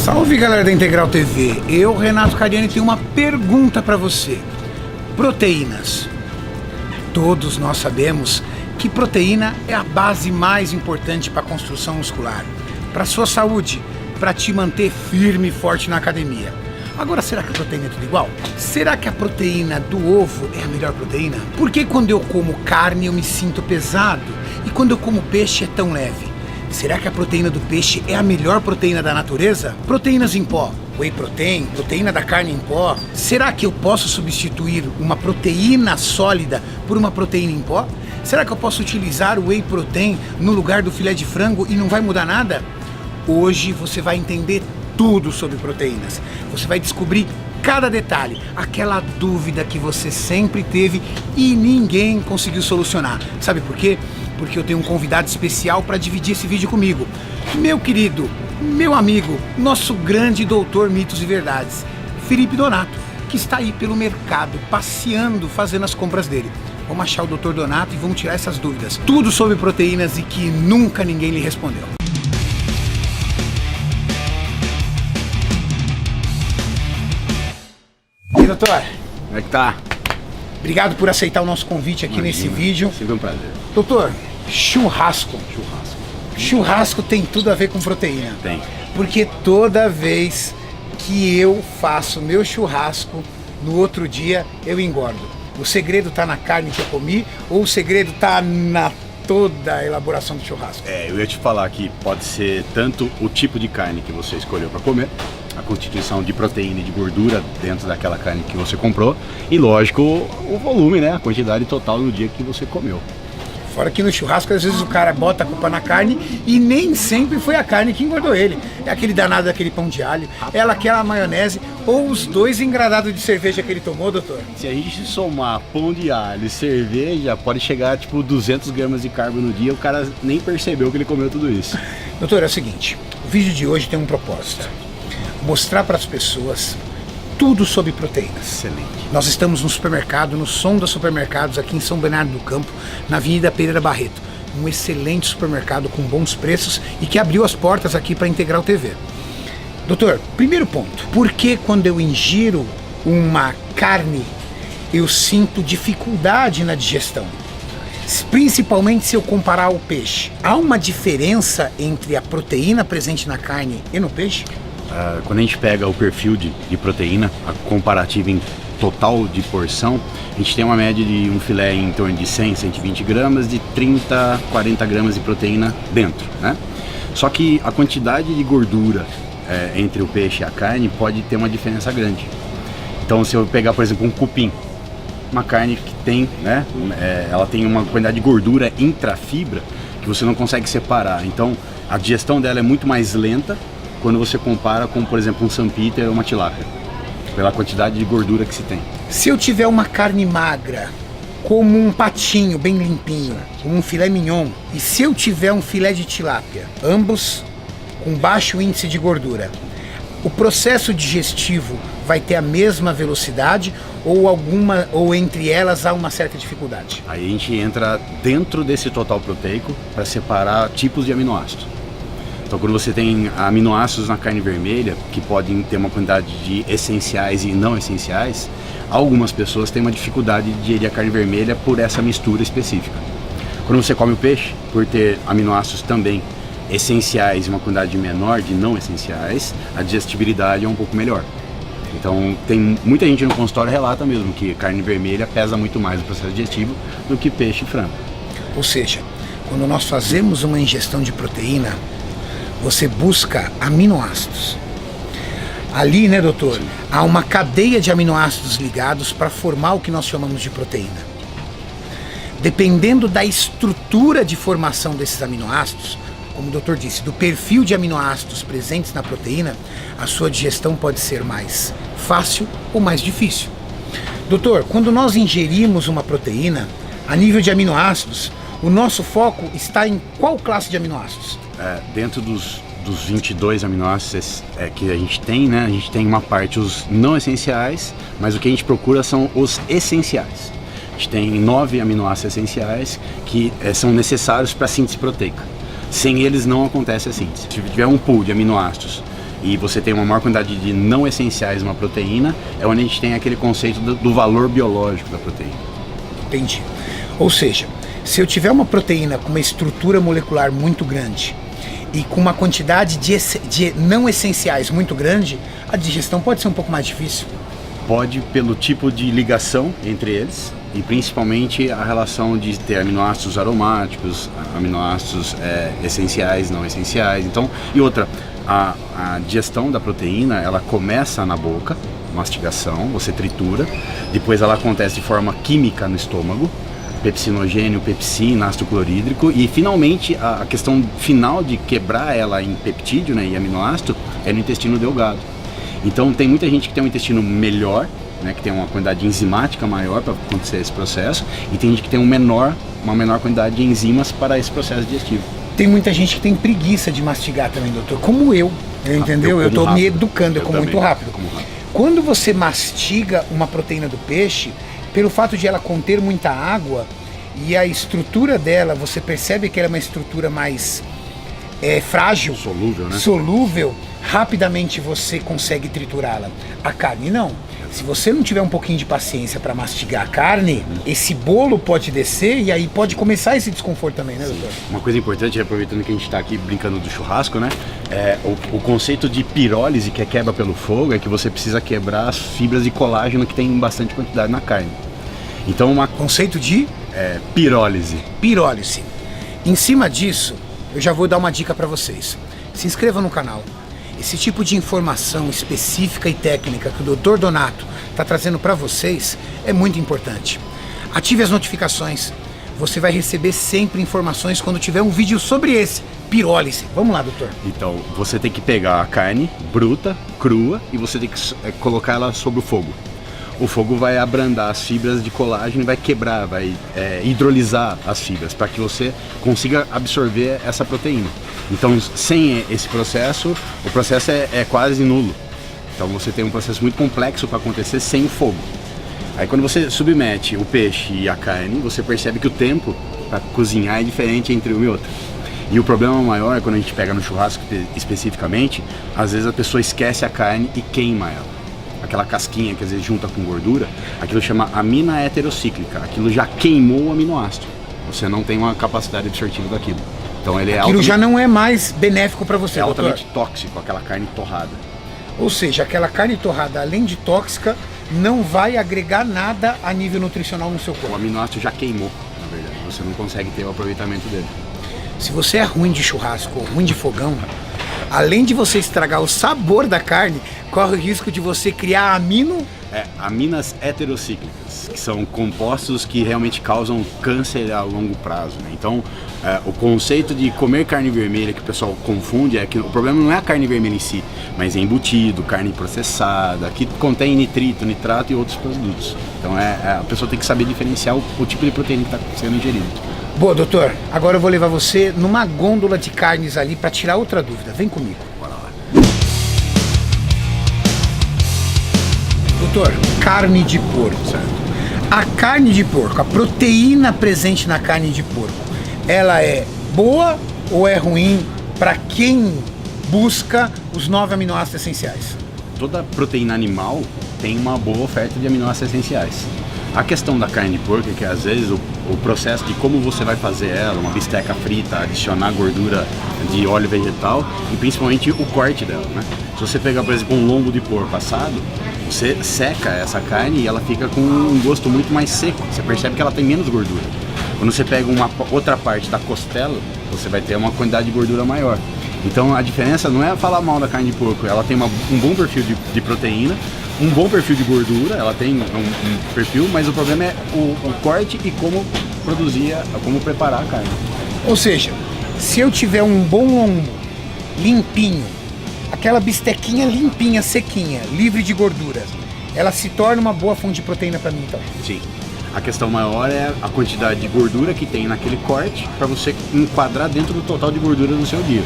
Salve, galera da Integral TV, eu, Renato Cariani, tenho uma pergunta para você. Proteínas. Todos nós sabemos que proteína é a base mais importante para a construção muscular, para a sua saúde, para te manter firme e forte na academia. Agora, será que a proteína é tudo igual? Será que a proteína do ovo é a melhor proteína? Por que quando eu como carne eu me sinto pesado e quando eu como peixe é tão leve? Será que a proteína do peixe é a melhor proteína da natureza? Proteínas em pó, whey protein, proteína da carne em pó. Será que eu posso substituir uma proteína sólida por uma proteína em pó? Será que eu posso utilizar o whey protein no lugar do filé de frango e não vai mudar nada? Hoje você vai entender tudo sobre proteínas. Você vai descobrir cada detalhe, aquela dúvida que você sempre teve e ninguém conseguiu solucionar. Sabe por quê? Porque eu tenho um convidado especial para dividir esse vídeo comigo. Meu querido, meu amigo, nosso grande doutor Mitos e Verdades, Felipe Donato, que está aí pelo mercado, passeando, fazendo as compras dele. Vamos achar o doutor Donato e vamos tirar essas dúvidas. Tudo sobre proteínas e que nunca ninguém lhe respondeu. E aí, doutor? Como é que tá? Obrigado por aceitar o nosso convite aqui nesse vídeo. Sempre um prazer. Doutor, churrasco. Churrasco tem tudo a ver com proteína. Tem. Porque toda vez que eu faço meu churrasco, no outro dia eu engordo. O segredo tá na carne que eu comi ou o segredo tá na toda a elaboração do churrasco? Eu ia te falar que pode ser tanto o tipo de carne que você escolheu para comer, a constituição de proteína e de gordura dentro daquela carne que você comprou e, lógico, o volume, né? A quantidade total no dia que você comeu. Fora que no churrasco, às vezes o cara bota a culpa na carne e nem sempre foi a carne que engordou ele. É aquele danado daquele pão de alho, é aquela maionese ou os 2 engradados de cerveja que ele tomou, doutor. Se a gente somar pão de alho e cerveja, pode chegar tipo 200 gramas de carbo no dia, o cara nem percebeu que ele comeu tudo isso. Doutor, é o seguinte, o vídeo de hoje tem um propósito. Mostrar para as pessoas tudo sobre proteínas. Excelente. Nós estamos no supermercado, no Som dos Supermercados, aqui em São Bernardo do Campo, na Avenida Pereira Barreto. Um excelente supermercado com bons preços e que abriu as portas aqui para a Integral TV. Doutor, primeiro ponto, por que quando eu ingiro uma carne eu sinto dificuldade na digestão? Principalmente se eu comparar ao peixe. Há uma diferença entre a proteína presente na carne e no peixe? Quando a gente pega o perfil de proteína, a comparativa em total de porção, a gente tem uma média de um filé em torno de 100, 120 gramas, de 30, 40 gramas de proteína dentro, né? Só que a quantidade de gordura entre o peixe e a carne pode ter uma diferença grande. Então, se eu pegar, por exemplo, um cupim, uma carne que tem, né, ela tem uma quantidade de gordura intrafibra que você não consegue separar. Então, a digestão dela é muito mais lenta quando você compara com, por exemplo, um Sanpiter ou uma tilápia, pela quantidade de gordura que se tem. Se eu tiver uma carne magra, como um patinho bem limpinho, como um filé mignon, e se eu tiver um filé de tilápia, ambos com baixo índice de gordura, o processo digestivo vai ter a mesma velocidade ou entre elas há uma certa dificuldade? Aí a gente entra dentro desse total proteico para separar tipos de aminoácidos. Então, quando você tem aminoácidos na carne vermelha, que podem ter uma quantidade de essenciais e não essenciais, algumas pessoas têm uma dificuldade de digerir a carne vermelha por essa mistura específica. Quando você come o peixe, por ter aminoácidos também essenciais e uma quantidade menor de não essenciais, a digestibilidade é um pouco melhor. Então, tem muita gente no consultório relata mesmo que carne vermelha pesa muito mais no processo digestivo do que peixe e frango. Ou seja, quando nós fazemos uma ingestão de proteína, você busca aminoácidos. Ali, né, doutor, há uma cadeia de aminoácidos ligados para formar o que nós chamamos de proteína. Dependendo da estrutura de formação desses aminoácidos, como o doutor disse, do perfil de aminoácidos presentes na proteína, a sua digestão pode ser mais fácil ou mais difícil. Doutor, quando nós ingerimos uma proteína, a nível de aminoácidos, o nosso foco está em qual classe de aminoácidos? Dentro dos 22 aminoácidos que a gente tem, né? A gente tem uma parte os não essenciais, mas o que a gente procura são os essenciais. A gente tem 9 aminoácidos essenciais que são necessários para a síntese proteica. Sem eles não acontece a síntese. Se tiver um pool de aminoácidos e você tem uma maior quantidade de não essenciais numa proteína, é onde a gente tem aquele conceito do valor biológico da proteína. Entendi. Ou seja, se eu tiver uma proteína com uma estrutura molecular muito grande e com uma quantidade de não essenciais muito grande, a digestão pode ser um pouco mais difícil. Pode, pelo tipo de ligação entre eles, e principalmente a relação de ter aminoácidos aromáticos, aminoácidos essenciais, não essenciais. Então, e outra, a digestão da proteína, ela começa na boca, mastigação, você tritura, depois ela acontece de forma química no estômago, pepsinogênio, pepsina, ácido clorídrico, e finalmente a questão final de quebrar ela em peptídeo, né, e aminoácido é no intestino delgado. Então tem muita gente que tem um intestino melhor, né, que tem uma quantidade enzimática maior para acontecer esse processo, e tem gente que tem uma menor quantidade de enzimas para esse processo digestivo. Tem muita gente que tem preguiça de mastigar também, doutor, como eu entendeu? Eu estou me educando, eu como muito rápido. Quando você mastiga uma proteína do peixe, pelo fato de ela conter muita água e a estrutura dela, você percebe que ela é uma estrutura mais frágil, solúvel, né? Solúvel, rapidamente você consegue triturá-la. A carne não. Se você não tiver um pouquinho de paciência para mastigar a carne, esse bolo pode descer e aí pode começar esse desconforto também, né, doutor? Uma coisa importante, aproveitando que a gente está aqui brincando do churrasco, né? O conceito de pirólise, que é quebra pelo fogo, é que você precisa quebrar as fibras de colágeno que tem bastante quantidade na carne. Então, conceito de? Pirólise. Pirólise. Em cima disso, eu já vou dar uma dica para vocês. Se inscreva no canal. Esse tipo de informação específica e técnica que o Dr. Donato está trazendo para vocês é muito importante. Ative as notificações. Você vai receber sempre informações quando tiver um vídeo sobre esse, pirólise. Vamos lá, doutor. Então, você tem que pegar a carne bruta, crua, e você tem que colocar ela sobre o fogo. O fogo vai abrandar as fibras de colágeno e vai quebrar, vai hidrolisar as fibras para que você consiga absorver essa proteína. Então, sem esse processo, o processo é quase nulo. Então, você tem um processo muito complexo para acontecer sem o fogo. Aí, quando você submete o peixe e a carne, você percebe que o tempo para cozinhar é diferente entre um e outro. E o problema maior é quando a gente pega no churrasco especificamente, às vezes a pessoa esquece a carne e queima ela. Aquela casquinha que às vezes junta com gordura, aquilo chama amina heterocíclica, aquilo já queimou o aminoácido, você não tem uma capacidade absortiva daquilo. Então ele aquilo já não é mais benéfico para você, doutor. Altamente tóxico, aquela carne torrada. Ou seja, aquela carne torrada, além de tóxica, não vai agregar nada a nível nutricional no seu corpo. O aminoácido já queimou, na verdade, você não consegue ter o aproveitamento dele. Se você é ruim de churrasco ou ruim de fogão, além de você estragar o sabor da carne, corre o risco de você criar aminas heterocíclicas, que são compostos que realmente causam câncer a longo prazo, né? Então, o conceito de comer carne vermelha que o pessoal confunde é que o problema não é a carne vermelha em si, mas é embutido, carne processada, que contém nitrito, nitrato e outros produtos. Então, a pessoa tem que saber diferenciar o tipo de proteína que está sendo ingerido. Boa, doutor. Agora eu vou levar você numa gôndola de carnes ali para tirar outra dúvida. Vem comigo. Bora lá. Doutor, carne de porco. Certo. A carne de porco, a proteína presente na carne de porco, ela é boa ou é ruim para quem busca os 9 aminoácidos essenciais? Toda proteína animal tem uma boa oferta de aminoácidos essenciais. A questão da carne de porco é que às vezes o processo de como você vai fazer ela, uma bisteca frita, adicionar gordura de óleo vegetal e principalmente o corte dela, né? Se você pegar, por exemplo, um lombo de porco assado, você seca essa carne e ela fica com um gosto muito mais seco. Você percebe que ela tem menos gordura. Quando você pega uma outra parte da costela, você vai ter uma quantidade de gordura maior. Então a diferença não é falar mal da carne de porco, ela tem um bom perfil de proteína, um bom perfil de gordura, ela tem um perfil, mas o problema é o corte e como como preparar a carne. Ou seja, se eu tiver um bom lombo, limpinho, aquela bistequinha limpinha, sequinha, livre de gordura, ela se torna uma boa fonte de proteína para mim, então? Sim. A questão maior é a quantidade de gordura que tem naquele corte para você enquadrar dentro do total de gordura do seu dia.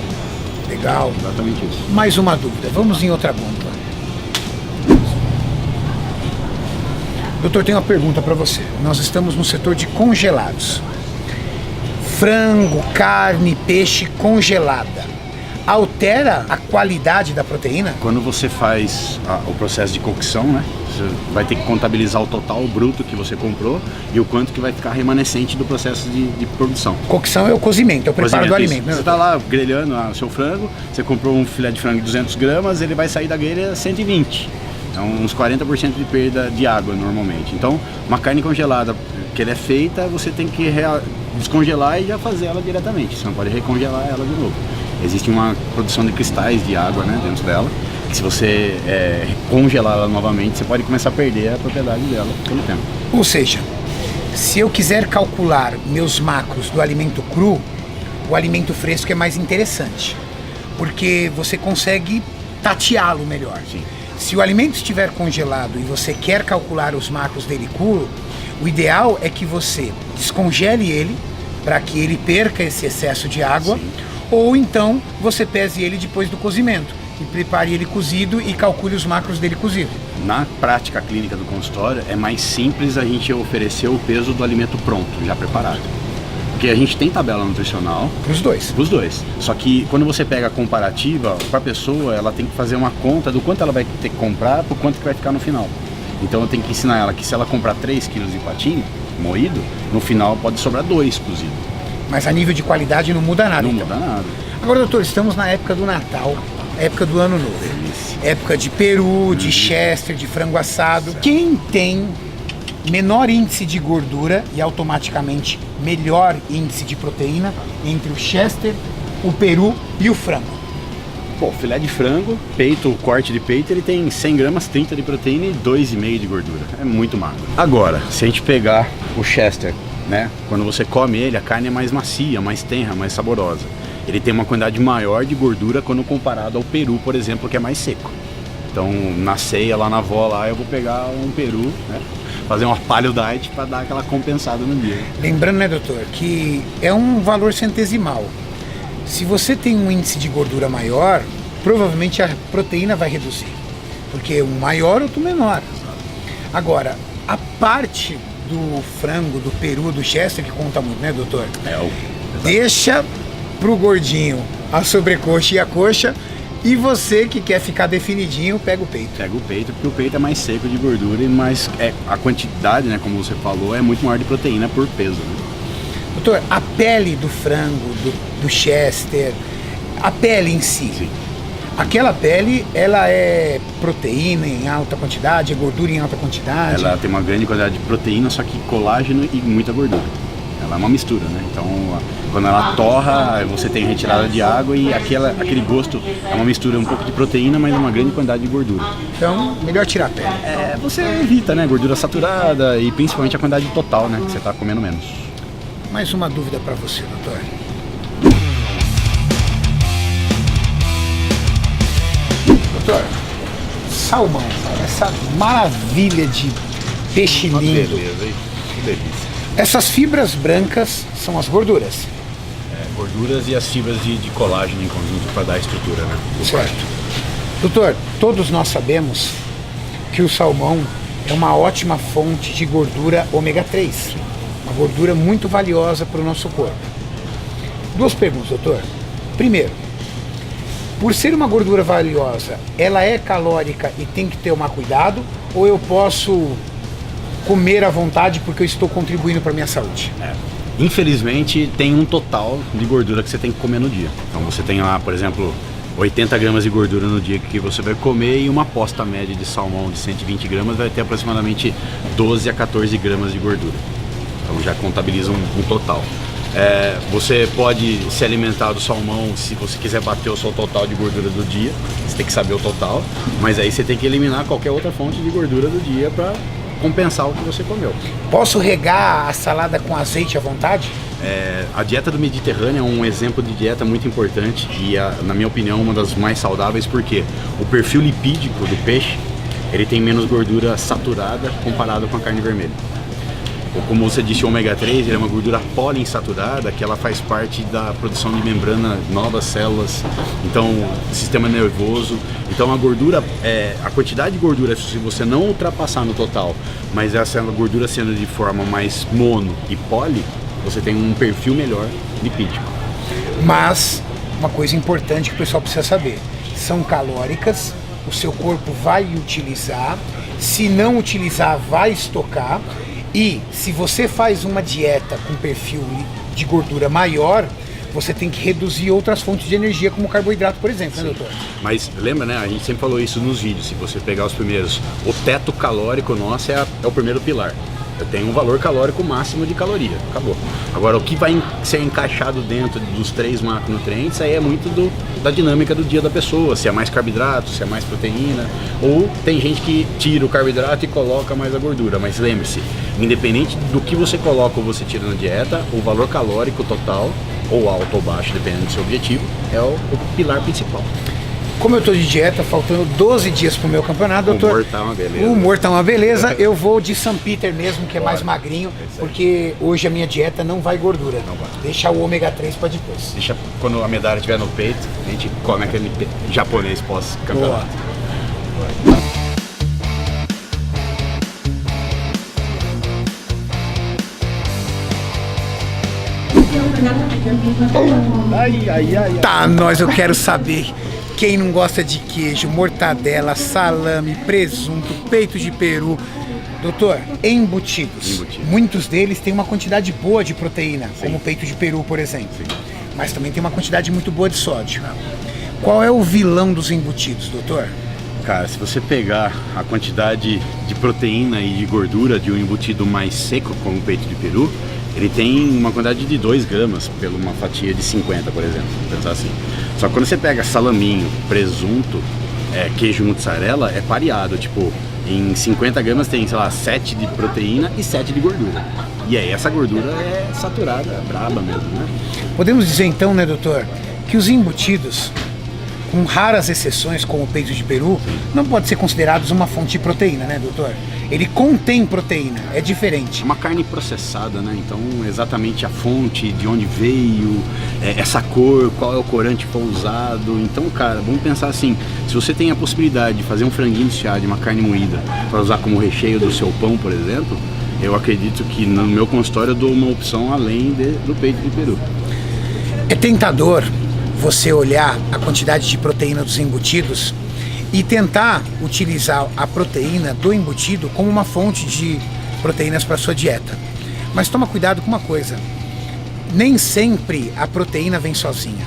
Legal. Exatamente isso. Mais uma dúvida, vamos em outra gôndola. Doutor, tenho uma pergunta para você. Nós estamos no setor de congelados. Frango, carne, peixe congelada. altera a qualidade da proteína? Quando você faz o processo de cocção, né? Você vai ter que contabilizar o total bruto que você comprou e o quanto que vai ficar remanescente do processo de produção. Cocção é o cozimento, é o preparo do alimento, né? Você está lá grelhando o seu frango, você comprou um filé de frango de 200 gramas, ele vai sair da grelha 120. Então, uns 40% de perda de água normalmente. Então, uma carne congelada que ela é feita, você tem que descongelar e já fazer ela diretamente. Você não pode recongelar ela de novo. Existe uma produção de cristais de água, né, dentro dela. Que se você congelar ela novamente, você pode começar a perder a propriedade dela pelo tempo. Ou seja, se eu quiser calcular meus macros do alimento cru, o alimento fresco é mais interessante. Porque você consegue tateá-lo melhor. Sim. Se o alimento estiver congelado e você quer calcular os macros dele cru, o ideal é que você descongele ele para que ele perca esse excesso de água. Sim. Ou então você pese ele depois do cozimento e prepare ele cozido e calcule os macros dele cozido. Na prática clínica do consultório é mais simples a gente oferecer o peso do alimento pronto, já preparado. Porque a gente tem tabela nutricional Para os dois. Os dois. Só que quando você pega a comparativa, para a pessoa, ela tem que fazer uma conta do quanto ela vai ter que comprar por quanto que vai ficar no final. Então eu tenho que ensinar ela que se ela comprar 3 kg de patinho moído, no final pode sobrar 2 cozido. Mas a nível de qualidade não muda nada. Não então. muda nada. Agora, doutor, estamos na época do Natal, época do Ano Novo. Delícia. Época de peru, de chester, de frango assado. Quem tem menor índice de gordura e automaticamente melhor índice de proteína entre o chester, o peru e o frango? Bom, filé de frango, peito, o corte de peito, ele tem 100 gramas, 30 de proteína e 2,5 de gordura. É muito magro. Agora, se a gente pegar o chester, né? Quando você come ele, a carne é mais macia, mais tenra, mais saborosa. Ele tem uma quantidade maior de gordura quando comparado ao peru, por exemplo, que é mais seco. Então, na ceia, lá na avó, lá, eu vou pegar um peru, né? Fazer uma paleo diet para dar aquela compensada no dia. Lembrando, né, doutor, que é um valor centesimal. Se você tem um índice de gordura maior, provavelmente a proteína vai reduzir. Porque um maior, outro menor. Agora, a parte do frango, do peru, do chester, que conta muito, né, doutor? Deixa pro gordinho a sobrecoxa e a coxa. E você que quer ficar definidinho, pega o peito. Pega o peito, porque o peito é mais seco de gordura, mas a quantidade, né, como você falou, é muito maior de proteína por peso. Né? Doutor, a pele do frango, do chester, a pele em si. Sim. Aquela pele, ela é proteína em alta quantidade, é gordura em alta quantidade? Ela tem uma grande quantidade de proteína, só que colágeno e muita gordura. Ela é uma mistura, né? Então, quando ela torra, você tem retirada de água e aquele gosto é uma mistura um pouco de proteína, mas uma grande quantidade de gordura. Então, melhor tirar a pele. Você evita, né? Gordura saturada e principalmente a quantidade total, né? Que você está comendo menos. Mais uma dúvida para você, doutor. Doutor, salmão, essa maravilha de peixe lindo. Beleza, hein? Que delícia. Essas fibras brancas são as gorduras. Gorduras e as fibras de colágeno em conjunto para dar a estrutura, né? Certo. Doutor, todos nós sabemos que o salmão é uma ótima fonte de gordura ômega 3. Uma gordura muito valiosa para o nosso corpo. Duas perguntas, doutor. Primeiro, por ser uma gordura valiosa, ela é calórica e tem que tomar cuidado? Ou eu posso comer à vontade porque eu estou contribuindo para a minha saúde? Infelizmente, tem um total de gordura que você tem que comer no dia. Então você tem lá, por exemplo, 80 gramas de gordura no dia que você vai comer e uma posta média de salmão de 120 gramas vai ter aproximadamente 12 a 14 gramas de gordura. Então já contabiliza um total. Você pode se alimentar do salmão se você quiser bater o seu total de gordura do dia. Você tem que saber o total, mas aí você tem que eliminar qualquer outra fonte de gordura do dia para compensar o que você comeu. Posso regar a salada com azeite à vontade? A dieta do Mediterrâneo é um exemplo de dieta muito importante e, na minha opinião, uma das mais saudáveis, porque o perfil lipídico do peixe ele tem menos gordura saturada comparado com a carne vermelha. Como você disse, o ômega 3 ele é uma gordura poliinsaturada que ela faz parte da produção de membrana, novas células, então sistema nervoso. Então a gordura, a quantidade de gordura, se você não ultrapassar no total, mas essa gordura sendo de forma mais mono e poli, você tem um perfil melhor lipídico. Mas uma coisa importante que o pessoal precisa saber. São calóricas, o seu corpo vai utilizar, se não utilizar, vai estocar. E se você faz uma dieta com perfil de gordura maior, você tem que reduzir outras fontes de energia, como carboidrato, por exemplo, né, doutor? Mas lembra, né? A gente sempre falou isso nos vídeos. Se você pegar os primeiros, o teto calórico nosso é o primeiro pilar. Eu tenho um valor calórico máximo de caloria, acabou. Agora, o que vai ser encaixado dentro dos 3 macronutrientes, aí é muito da dinâmica do dia da pessoa, se é mais carboidrato, se é mais proteína, ou tem gente que tira o carboidrato e coloca mais a gordura, mas lembre-se, independente do que você coloca ou você tira na dieta, o valor calórico total, ou alto ou baixo, dependendo do seu objetivo, é o pilar principal. Como eu tô de dieta, faltando 12 dias pro meu campeonato, doutor. O humor tá uma beleza. O humor tá uma beleza. Eu vou de São Peter mesmo, que é mais magrinho, porque hoje a minha dieta não vai gordura. Não vai. Deixa o ômega 3 para depois. Deixa quando a medalha estiver no peito, a gente come aquele japonês pós-campeonato. Ai. Tá, eu quero saber. Quem não gosta de queijo, mortadela, salame, presunto, peito de peru. Doutor, embutidos. Muitos deles têm uma quantidade boa de proteína, como o peito de peru, por exemplo. Mas também tem uma quantidade muito boa de sódio. Qual é o vilão dos embutidos, doutor? Cara, se você pegar a quantidade de proteína e de gordura de um embutido mais seco, como o peito de peru, ele tem uma quantidade de 2 gramas pela uma fatia de 50, por exemplo, pensar assim. Só que quando você pega salaminho, presunto, queijo mussarela, é pareado, tipo, em 50 gramas tem, sei lá, 7 de proteína e 7 de gordura. E aí essa gordura é saturada, braba mesmo, né? Podemos dizer então, né, doutor, que os embutidos, com raras exceções, como o peito de peru, não podem ser considerados uma fonte de proteína, né, doutor? Ele contém proteína, é diferente. Uma carne processada, né? Então, exatamente a fonte, de onde veio, essa cor, qual é o corante que foi usado. Então, cara, vamos pensar assim, se você tem a possibilidade de fazer um franguinho desfiado, uma carne moída, para usar como recheio do seu pão, por exemplo, eu acredito que no meu consultório eu dou uma opção além do peito de peru. É tentador você olhar a quantidade de proteína dos embutidos e tentar utilizar a proteína do embutido como uma fonte de proteínas para sua dieta. Mas toma cuidado com uma coisa, nem sempre a proteína vem sozinha.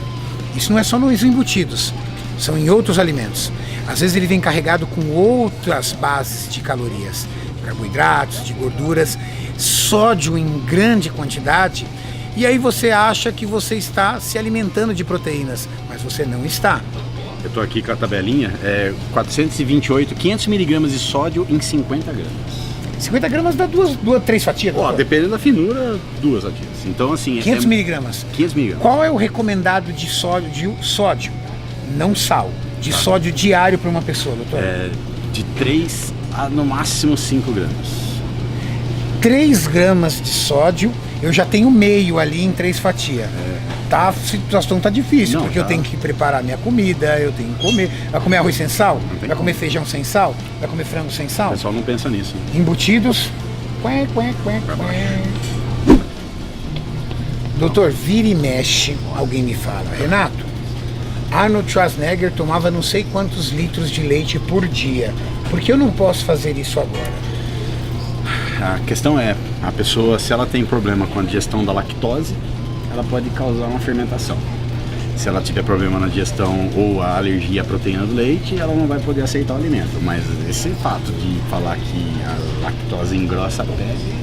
Isso não é só nos embutidos, são em outros alimentos. Às vezes ele vem carregado com outras bases de calorias, carboidratos, de gorduras, sódio em grande quantidade, e aí você acha que você está se alimentando de proteínas, mas você não está. Eu tô aqui com a tabelinha, 428, 500 miligramas de sódio em 50 gramas. 50 gramas dá 3 fatias? Ó, dependendo da finura, 2 fatias. Então, assim... 500 miligramas. 500 miligramas. Qual é o recomendado de sódio, não sal, de sódio diário para uma pessoa, doutor? De 3 a, no máximo, 5 gramas. 3 gramas de sódio, eu já tenho meio ali em 3 fatias. Tá, a situação tá difícil, porque eu tenho que preparar minha comida, eu tenho que comer. Vai comer arroz sem sal? Vai comer feijão sem sal? Vai comer frango sem sal? O pessoal não pensa nisso. Embutidos. Doutor, vira e mexe, alguém me fala, Renato, Arnold Schwarzenegger tomava não sei quantos litros de leite por dia. Por que eu não posso fazer isso agora? A questão é, a pessoa, se ela tem problema com a digestão da lactose, ela pode causar uma fermentação. Se ela tiver problema na digestão ou a alergia à proteína do leite, ela não vai poder aceitar o alimento. Mas esse fato de falar que a lactose engrossa a pele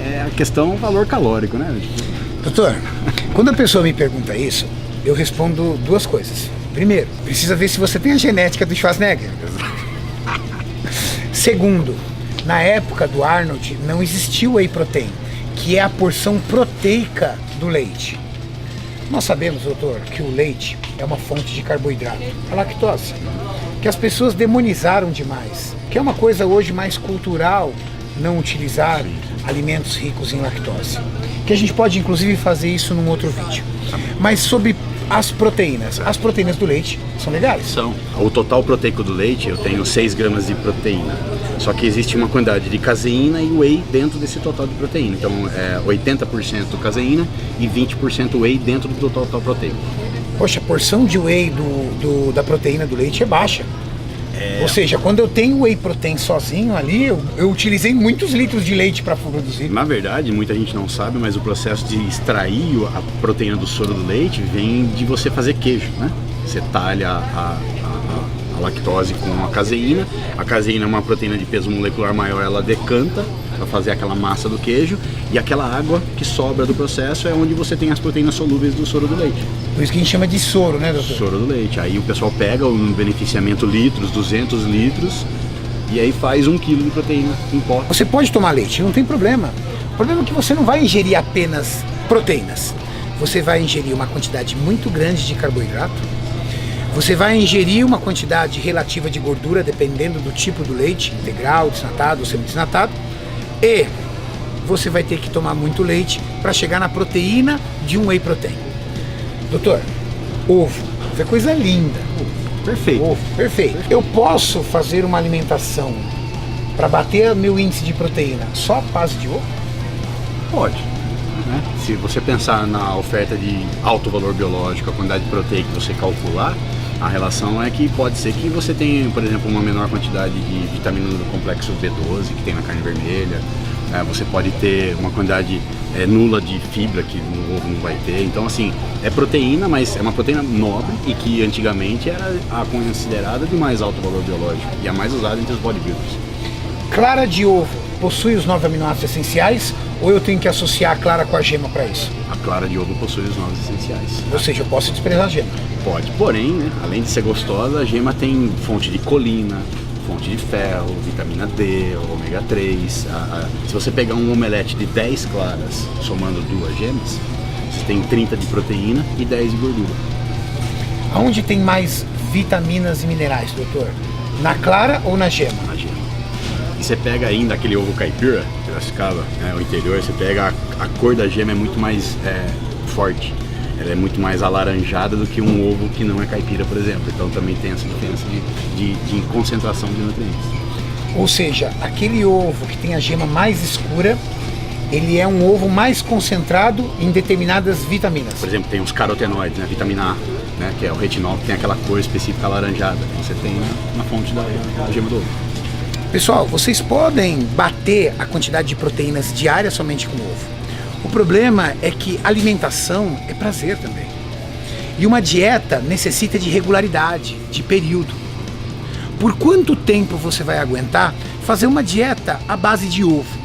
é a questão valor calórico, né? Doutor, quando a pessoa me pergunta isso, eu respondo 2 coisas. Primeiro, precisa ver se você tem a genética do Schwarzenegger. Segundo, na época do Arnold não existiu whey protein, que é a porção proteica do leite. Nós sabemos, doutor, que o leite é uma fonte de carboidrato, a lactose, que as pessoas demonizaram demais, que é uma coisa hoje mais cultural não utilizar alimentos ricos em lactose, que a gente pode inclusive fazer isso num outro vídeo. Mas sobre as proteínas do leite são legais? São. O total proteico do leite, eu tenho 6 gramas de proteína. Só que existe uma quantidade de caseína e whey dentro desse total de proteína. Então é 80% caseína e 20% whey dentro do total proteico. Poxa, a porção de whey da proteína do leite é baixa. Ou seja, quando eu tenho whey protein sozinho ali, eu utilizei muitos litros de leite para produzir. Na verdade, muita gente não sabe, mas o processo de extrair a proteína do soro do leite vem de você fazer queijo, né? Você talha a lactose com a caseína. A caseína é uma proteína de peso molecular maior, ela decanta para fazer aquela massa do queijo, e aquela água que sobra do processo é onde você tem as proteínas solúveis do soro do leite. Por isso que a gente chama de soro, né, doutor? Soro do leite. Aí o pessoal pega um beneficiamento litros, 200 litros, e aí faz 1 quilo de proteína em pó. Você pode tomar leite, não tem problema. O problema é que você não vai ingerir apenas proteínas. Você vai ingerir uma quantidade muito grande de carboidrato. Você vai ingerir uma quantidade relativa de gordura, dependendo do tipo do leite, integral, desnatado ou semidesnatado. E você vai ter que tomar muito leite para chegar na proteína de um whey protein. Doutor, ovo, isso é coisa linda. Perfeito. Ovo, perfeito. Eu posso fazer uma alimentação para bater meu índice de proteína só à base de ovo? Pode. Né? Se você pensar na oferta de alto valor biológico, a quantidade de proteína que você calcular, a relação é que pode ser que você tenha, por exemplo, uma menor quantidade de vitamina do complexo B12 que tem na carne vermelha. Você pode ter uma quantidade nula de fibra que no ovo não vai ter. Então, assim, é proteína, mas é uma proteína nobre e que antigamente era considerada de mais alto valor biológico e a mais usada entre os bodybuilders. Clara de ovo possui os 9 aminoácidos essenciais ou eu tenho que associar a clara com a gema para isso? A clara de ovo possui os 9 essenciais. Ou seja, eu posso desprezar a gema? Pode, porém, né, além de ser gostosa, a gema tem fonte de colina, fonte de ferro, vitamina D, ômega 3. Se você pegar um omelete de 10 claras, somando 2 gemas, você tem 30 de proteína e 10 de gordura. Aonde tem mais vitaminas e minerais, doutor? Na clara ou na gema? Na gema. E você pega ainda aquele ovo caipira, Piracicaba, o interior, você pega a cor da gema é muito mais forte. Ela é muito mais alaranjada do que um ovo que não é caipira, por exemplo. Então também tem essa diferença de concentração de nutrientes. Ou seja, aquele ovo que tem a gema mais escura, ele é um ovo mais concentrado em determinadas vitaminas. Por exemplo, tem os carotenoides, né? Vitamina A, né? Que é o retinol, que tem aquela cor específica alaranjada. Que você tem na fonte da gema do ovo. Pessoal, vocês podem bater a quantidade de proteínas diária somente com ovo. O problema é que alimentação é prazer também. E uma dieta necessita de regularidade, de período. Por quanto tempo você vai aguentar fazer uma dieta à base de ovo?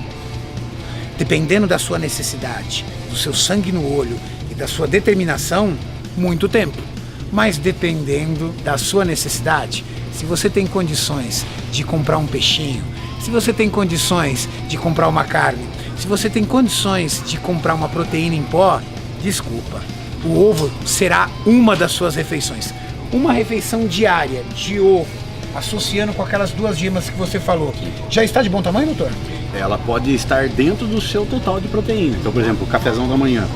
Dependendo da sua necessidade, do seu sangue no olho e da sua determinação, muito tempo. Mas dependendo da sua necessidade, se você tem condições de comprar um peixinho, se você tem condições de comprar uma carne, se você tem condições de comprar uma proteína em pó, desculpa, o ovo será uma das suas refeições. Uma refeição diária de ovo, associando com aquelas 2 gemas que você falou, já está de bom tamanho, doutor? Ela pode estar dentro do seu total de proteína. Então, por exemplo, o cafezão da manhã.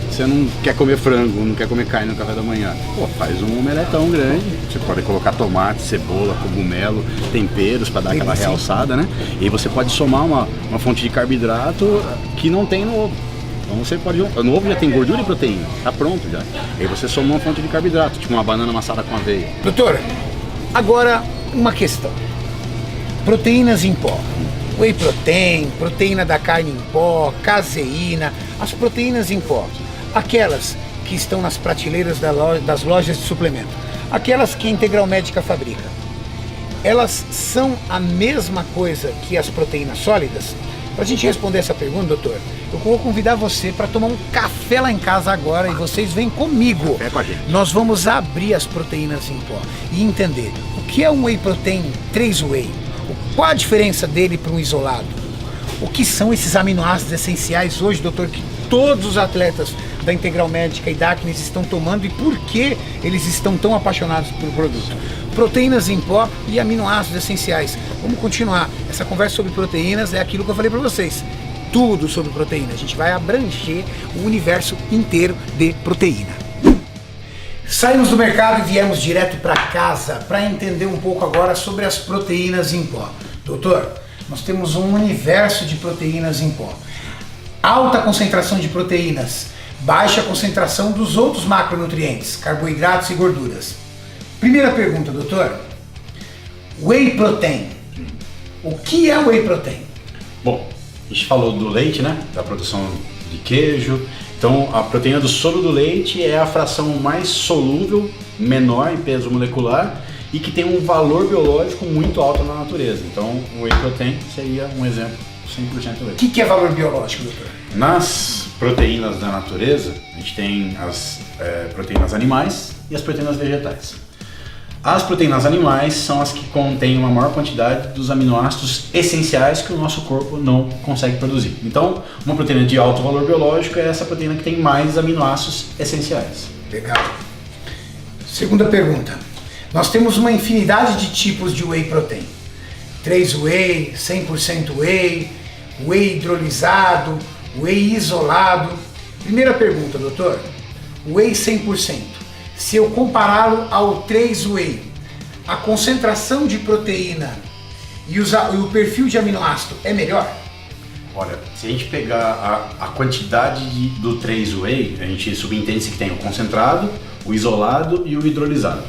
Você não quer comer frango, não quer comer carne no café da manhã. Pô, faz um omeletão grande. Você pode colocar tomate, cebola, cogumelo, temperos para dar aquela realçada, né? E aí você pode somar uma fonte de carboidrato que não tem no ovo. Então você pode... No ovo já tem gordura e proteína, tá pronto já. E aí você soma uma fonte de carboidrato, tipo uma banana amassada com aveia. Doutor, agora uma questão. Proteínas em pó. Whey protein, proteína da carne em pó, caseína, as proteínas em pó. Aquelas que estão nas prateleiras das lojas de suplemento, aquelas que a Integral Médica fabrica, elas são a mesma coisa que as proteínas sólidas? Para a gente responder essa pergunta, doutor, eu vou convidar você para tomar um café lá em casa agora e vocês vêm comigo. Café com a gente. Nós vamos abrir as proteínas em pó e entender o que é um Whey Protein 3 Whey, qual a diferença dele para um isolado, o que são esses aminoácidos essenciais hoje, doutor, que todos os atletas da Integral Médica e da Acnes estão tomando e por que eles estão tão apaixonados pelo produto. Proteínas em pó e aminoácidos essenciais. Vamos continuar. Essa conversa sobre proteínas é aquilo que eu falei para vocês. Tudo sobre proteína. A gente vai abranger o universo inteiro de proteína. Saímos do mercado e viemos direto para casa para entender um pouco agora sobre as proteínas em pó. Doutor, nós temos um universo de proteínas em pó. Alta concentração de proteínas baixa concentração dos outros macronutrientes, carboidratos e gorduras. Primeira pergunta, doutor. Whey protein. O que é whey protein? Bom, a gente falou do leite, né? Da produção de queijo. Então, a proteína do soro do leite é a fração mais solúvel, menor em peso molecular e que tem um valor biológico muito alto na natureza. Então, o whey protein seria um exemplo 100% O leite. que é valor biológico, doutor? Nas proteínas da natureza, a gente tem as proteínas animais e as proteínas vegetais. As proteínas animais são as que contêm uma maior quantidade dos aminoácidos essenciais que o nosso corpo não consegue produzir. Então, uma proteína de alto valor biológico é essa proteína que tem mais aminoácidos essenciais. Legal. Segunda pergunta. Nós temos uma infinidade de tipos de whey protein. 3 whey, 100% whey, whey hidrolisado, whey isolado. Primeira pergunta, doutor. Whey 100%. Se eu compará-lo ao 3 whey, a concentração de proteína e o perfil de aminoácido é melhor? Olha, se a gente pegar a quantidade do 3 whey, a gente subentende que tem o concentrado, o isolado e o hidrolisado.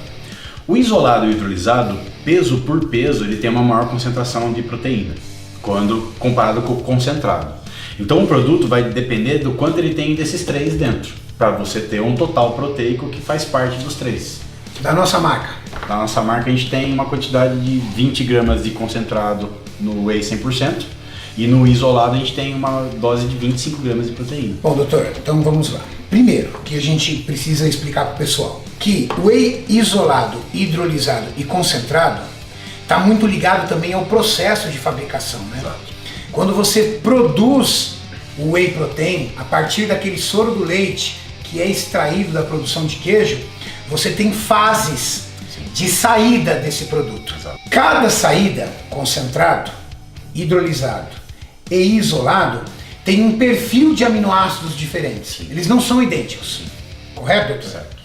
O isolado e o hidrolisado, peso por peso, ele tem uma maior concentração de proteína, quando comparado com o concentrado. Então o produto vai depender do quanto ele tem desses 3 dentro, para você ter um total proteico que faz parte dos 3. Da nossa marca? Da nossa marca a gente tem uma quantidade de 20 gramas de concentrado no whey 100% e no isolado a gente tem uma dose de 25 gramas de proteína. Bom, doutor, então vamos lá. Primeiro, que a gente precisa explicar para o pessoal, que o whey isolado, hidrolisado e concentrado está muito ligado também ao processo de fabricação, né? Exato. Quando você produz o whey protein a partir daquele soro do leite que é extraído da produção de queijo, você tem fases de saída desse produto. Exato. Cada saída, concentrado, hidrolisado e isolado, tem um perfil de aminoácidos diferentes. Sim. Eles não são idênticos. Correto, doutor? Certo.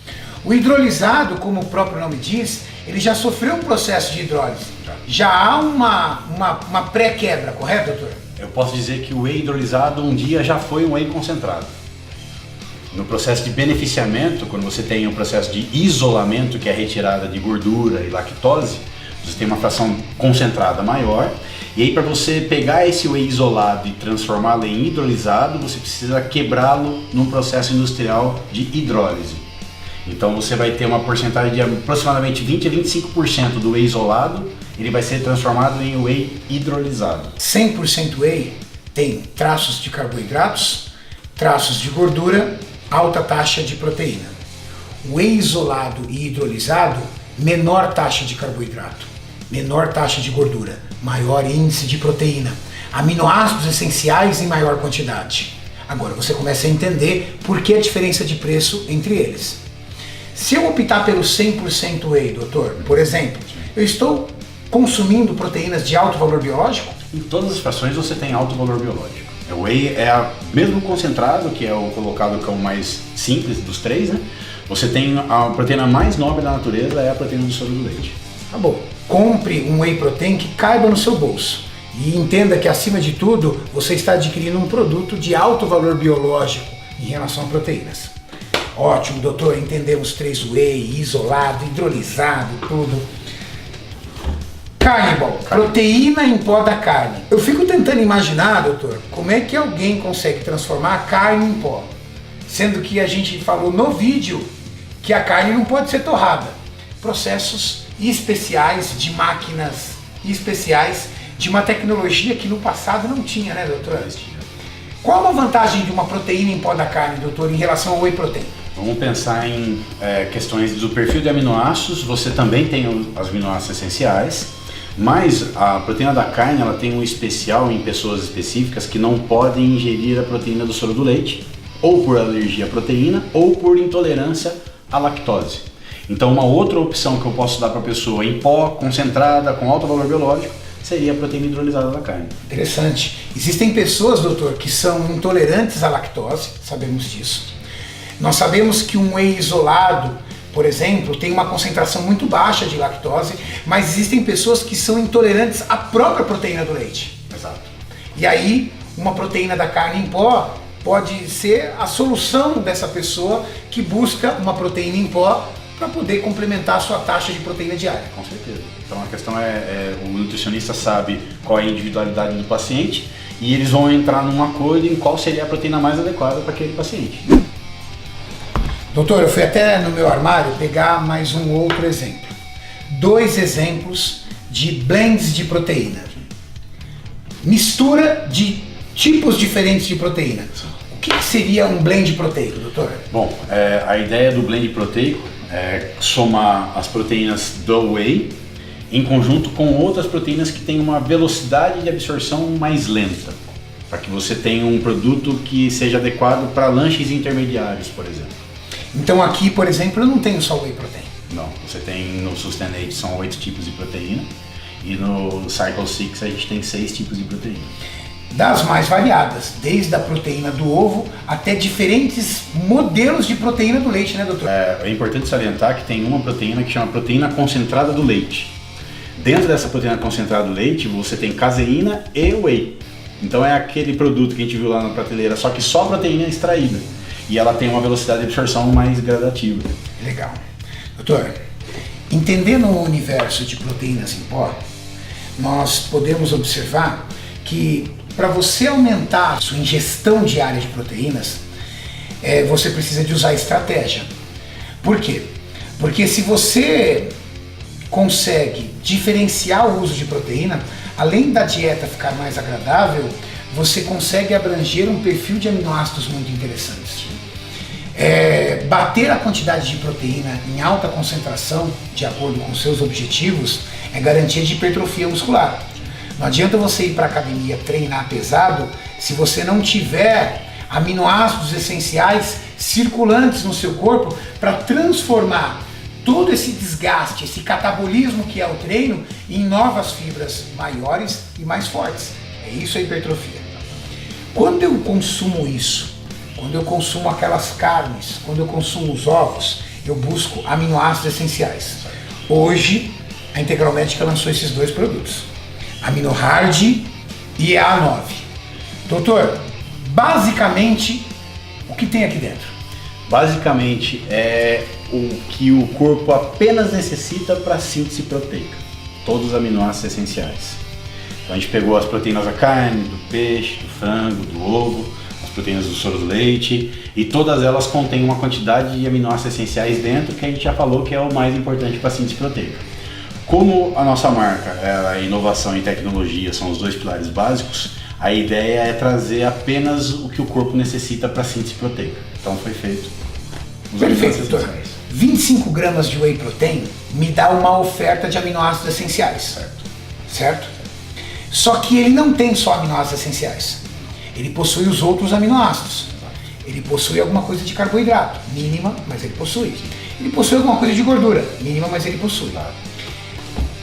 O hidrolisado, como o próprio nome diz, ele já sofreu um processo de hidrólise. Já há uma pré-quebra, correto, doutor? Eu posso dizer que o whey hidrolisado um dia já foi um whey concentrado. No processo de beneficiamento, quando você tem o processo de isolamento, que é a retirada de gordura e lactose, você tem uma fração concentrada maior. E aí, para você pegar esse whey isolado e transformá-lo em hidrolisado, você precisa quebrá-lo num processo industrial de hidrólise. Então você vai ter uma porcentagem de aproximadamente 20 a 25% do whey isolado, ele vai ser transformado em whey hidrolisado. 100% whey tem traços de carboidratos, traços de gordura, alta taxa de proteína. Whey isolado e hidrolisado, menor taxa de carboidrato, menor taxa de gordura, maior índice de proteína, aminoácidos essenciais em maior quantidade. Agora você começa a entender por que a diferença de preço entre eles. Se eu optar pelo 100% whey, doutor, por exemplo, eu estou consumindo proteínas de alto valor biológico? Em todas as frações você tem alto valor biológico. O whey é mesmo concentrado, que é o colocado que é o mais simples dos 3, né? Você tem a proteína mais nobre da natureza, é a proteína do soro do leite. Tá bom. Compre um whey protein que caiba no seu bolso. E entenda que, acima de tudo, você está adquirindo um produto de alto valor biológico em relação a proteínas. Ótimo, doutor, entendemos 3 whey, isolado, hidrolisado, tudo. Carnibal, proteína em pó da carne. Eu fico tentando imaginar, doutor, como é que alguém consegue transformar a carne em pó. Sendo que a gente falou no vídeo que a carne não pode ser torrada. Processos especiais de máquinas especiais de uma tecnologia que no passado não tinha, né, doutor? Qual a vantagem de uma proteína em pó da carne, doutor, em relação ao whey protein? Vamos pensar em questões do perfil de aminoácidos. Você também tem os aminoácidos essenciais, mas a proteína da carne ela tem um especial em pessoas específicas que não podem ingerir a proteína do soro do leite, ou por alergia à proteína, ou por intolerância à lactose. Então uma outra opção que eu posso dar para a pessoa em pó, concentrada, com alto valor biológico, seria a proteína hidrolisada da carne. Interessante. Existem pessoas, doutor, que são intolerantes à lactose, sabemos disso. Nós sabemos que um whey isolado, por exemplo, tem uma concentração muito baixa de lactose, mas existem pessoas que são intolerantes à própria proteína do leite. Exato. E aí, uma proteína da carne em pó pode ser a solução dessa pessoa que busca uma proteína em pó para poder complementar a sua taxa de proteína diária. Com certeza. Então a questão o nutricionista sabe qual é a individualidade do paciente e eles vão entrar num acordo em qual seria a proteína mais adequada para aquele paciente. Doutor, eu fui até no meu armário pegar mais um outro exemplo. 2 exemplos de blends de proteína. Mistura de tipos diferentes de proteína. O que seria um blend proteico, doutor? Bom, a ideia do blend proteico é somar as proteínas do whey em conjunto com outras proteínas que têm uma velocidade de absorção mais lenta, para que você tenha um produto que seja adequado para lanches intermediários, por exemplo. Então aqui, por exemplo, eu não tenho só whey protein. Não, você tem no Sustainate são 8 tipos de proteína e no Cycle 6 a gente tem 6 tipos de proteína. Das mais variadas, desde a proteína do ovo até diferentes modelos de proteína do leite, né, doutor? É importante salientar que tem uma proteína que chama proteína concentrada do leite. Dentro dessa proteína concentrada do leite você tem caseína e whey. Então é aquele produto que a gente viu lá na prateleira, só que só proteína extraída. E ela tem uma velocidade de absorção mais gradativa. Legal. Doutor, entendendo o universo de proteínas em pó, nós podemos observar que para você aumentar a sua ingestão diária de proteínas, você precisa de usar estratégia. Por quê? Porque se você consegue diferenciar o uso de proteína, além da dieta ficar mais agradável, você consegue abranger um perfil de aminoácidos muito interessantes. Bater a quantidade de proteína em alta concentração, de acordo com seus objetivos, é garantia de hipertrofia muscular. Não adianta você ir para a academia treinar pesado se você não tiver aminoácidos essenciais circulantes no seu corpo para transformar todo esse desgaste, esse catabolismo que é o treino, em novas fibras maiores e mais fortes. É isso a hipertrofia. Quando eu consumo isso, quando eu consumo aquelas carnes, quando eu consumo os ovos, eu busco aminoácidos essenciais. Hoje, a Integral Médica lançou esses 2 produtos, AminoHard e A9. Doutor, basicamente, o que tem aqui dentro? Basicamente é o que o corpo apenas necessita para síntese proteica, todos os aminoácidos essenciais. Então a gente pegou as proteínas da carne, do peixe, do frango, do ovo, as proteínas do soro do leite, e todas elas contêm uma quantidade de aminoácidos essenciais dentro que a gente já falou que é o mais importante para a síntese proteica. Como a nossa marca, a inovação e tecnologia são os 2 pilares básicos, a ideia é trazer apenas o que o corpo necessita para a síntese proteica. Então foi feito. Perfeito, doutor. 25 gramas de whey protein me dá uma oferta de aminoácidos essenciais, certo? Só que ele não tem só aminoácidos essenciais. Ele possui os outros aminoácidos. Ele possui alguma coisa de carboidrato, mínima, mas ele possui. Ele possui alguma coisa de gordura, mínima, mas ele possui.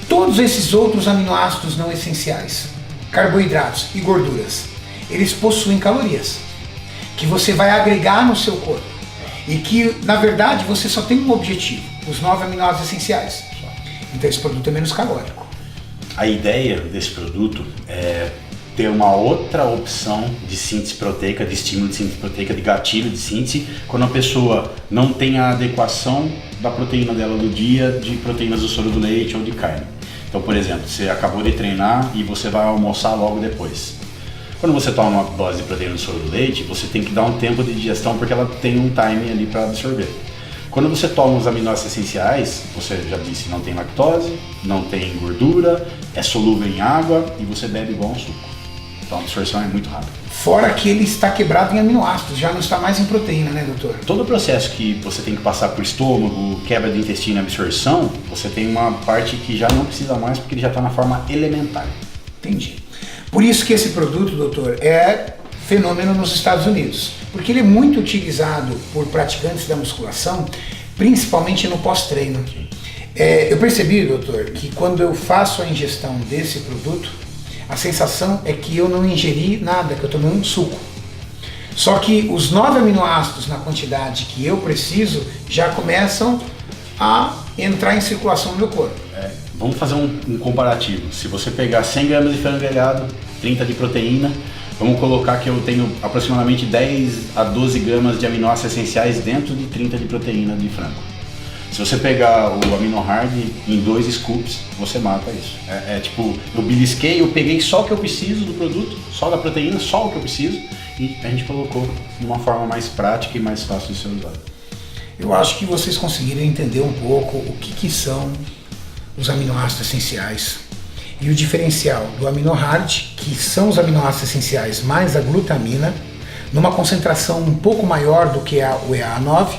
Todos esses outros aminoácidos não essenciais, carboidratos e gorduras, eles possuem calorias, que você vai agregar no seu corpo. E que, na verdade, você só tem um objetivo, os 9 aminoácidos essenciais. Então esse produto é menos calórico. A ideia desse produto é ter uma outra opção de síntese proteica, de estímulo de síntese proteica, de gatilho de síntese, quando a pessoa não tem a adequação da proteína dela do dia de proteínas do soro do leite ou de carne. Então, por exemplo, você acabou de treinar e você vai almoçar logo depois. Quando você toma uma dose de proteína do soro do leite, você tem que dar um tempo de digestão porque ela tem um time ali para absorver. Quando você toma os aminoácidos essenciais, você já disse, não tem lactose, não tem gordura, é solúvel em água e você bebe igual um suco. Então a absorção é muito rápida. Fora que ele está quebrado em aminoácidos, já não está mais em proteína, né, doutor? Todo o processo que você tem que passar por estômago, quebra de intestino e absorção, você tem uma parte que já não precisa mais porque ele já está na forma elementar. Entendi. Por isso que esse produto, doutor, é fenômeno nos Estados Unidos, porque ele é muito utilizado por praticantes da musculação, principalmente no pós-treino. Eu percebi, doutor, que quando eu faço a ingestão desse produto, a sensação é que eu não ingeri nada, que eu tomei um suco. Só que os 9 aminoácidos na quantidade que eu preciso já começam a entrar em circulação no meu corpo. Vamos fazer um comparativo. Se você pegar 100 gramas de frango grelhado, 30 de proteína, Vamos colocar que eu tenho aproximadamente 10 a 12 gramas de aminoácidos essenciais dentro de 30 de proteína de frango. Se você pegar o AminoHard em 2 scoops, você mata isso. Tipo, eu belisquei, eu peguei só o que eu preciso do produto, só da proteína, só o que eu preciso, e a gente colocou de uma forma mais prática e mais fácil de ser usado. Eu acho que vocês conseguiram entender um pouco o que são os aminoácidos essenciais e o diferencial do AminoHard, que são os aminoácidos essenciais mais a glutamina, numa concentração um pouco maior do que o EA9,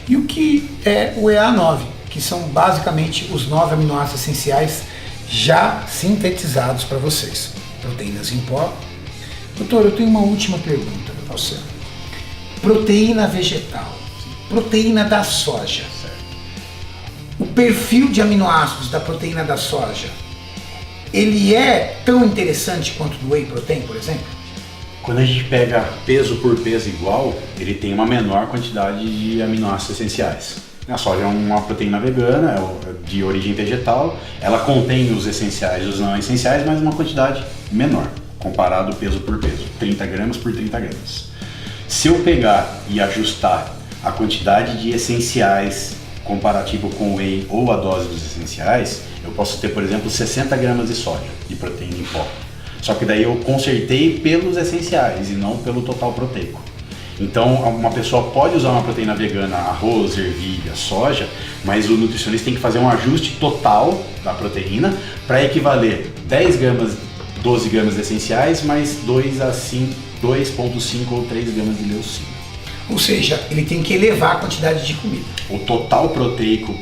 e o que é o EA9, que são basicamente os 9 aminoácidos essenciais já sintetizados para vocês. Proteínas em pó. Doutor, eu tenho uma última pergunta para você. Proteína vegetal, proteína da soja. O perfil de aminoácidos da proteína da soja, ele é tão interessante quanto do whey protein, por exemplo? Quando a gente pega peso por peso igual, ele tem uma menor quantidade de aminoácidos essenciais. A soja é uma proteína vegana, é de origem vegetal, ela contém os essenciais e os não essenciais, mas uma quantidade menor, comparado peso por peso, 30 gramas por 30 gramas. Se eu pegar e ajustar a quantidade de essenciais comparativo com o whey ou a dose dos essenciais, eu posso ter, por exemplo, 60 gramas de soja, de proteína em pó. Só que daí eu consertei pelos essenciais e não pelo total proteico. Então uma pessoa pode usar uma proteína vegana, arroz, ervilha, soja, mas o nutricionista tem que fazer um ajuste total da proteína para equivaler 10 gramas, 12 gramas de essenciais, mais 2,5 ou 3 gramas de leucina. Ou seja, ele tem que elevar a quantidade de comida. O total proteico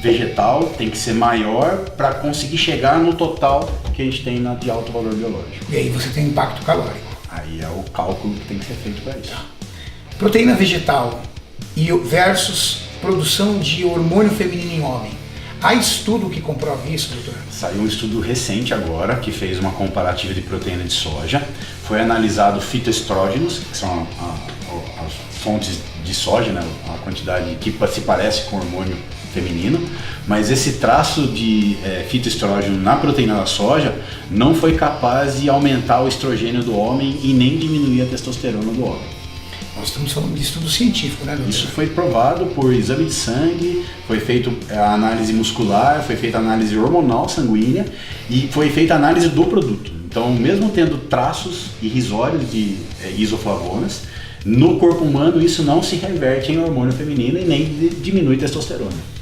vegetal tem que ser maior para conseguir chegar no total que a gente tem de alto valor biológico. E aí você tem impacto calórico. Aí é o cálculo que tem que ser feito para isso. Proteína vegetal versus produção de hormônio feminino em homem. Há estudo que comprova isso, doutor? Saiu um estudo recente agora que fez uma comparativa de proteína de soja. Foi analisado fitoestrógenos, que são as fontes de soja, né? A quantidade que se parece com hormônio feminino, mas esse traço de fitoestrógeno na proteína da soja não foi capaz de aumentar o estrogênio do homem e nem diminuir a testosterona do homem. Nós estamos falando de estudo científico, né, doutor? Isso foi provado por exame de sangue, foi feita a análise muscular, foi feita a análise hormonal sanguínea e foi feita a análise do produto. Então, mesmo tendo traços irrisórios de isoflavonas, no corpo humano isso não se reverte em hormônio feminino e nem diminui testosterona.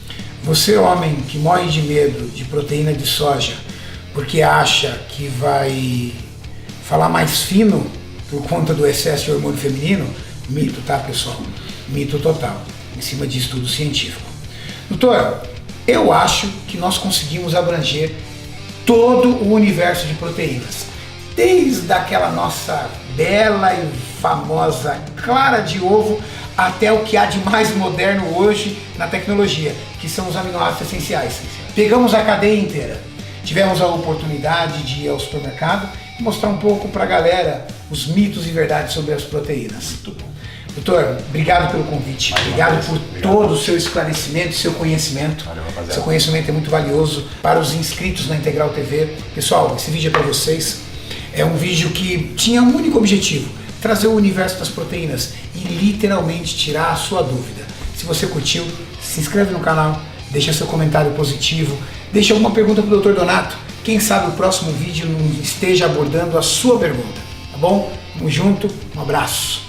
Você, homem, que morre de medo de proteína de soja porque acha que vai falar mais fino por conta do excesso de hormônio feminino, mito, tá, pessoal? Mito total, em cima de estudo científico. Doutor, eu acho que nós conseguimos abranger todo o universo de proteínas, desde aquela nossa bela e famosa clara de ovo até o que há de mais moderno hoje na tecnologia, que são os aminoácidos essenciais. Pegamos a cadeia inteira. Tivemos a oportunidade de ir ao supermercado e mostrar um pouco para a galera os mitos e verdades sobre as proteínas. Muito bom. Doutor, obrigado pelo convite. Obrigado por todo o seu esclarecimento, seu conhecimento. Valeu, rapaziada. Seu conhecimento é muito valioso para os inscritos na Integral TV. Pessoal, esse vídeo é para vocês. É um vídeo que tinha um único objetivo: trazer o universo das proteínas e literalmente tirar a sua dúvida. Se você curtiu, se inscreve no canal, deixa seu comentário positivo, deixa alguma pergunta para o Dr. Donato. Quem sabe o próximo vídeo não esteja abordando a sua pergunta, tá bom? Tamo junto, um abraço.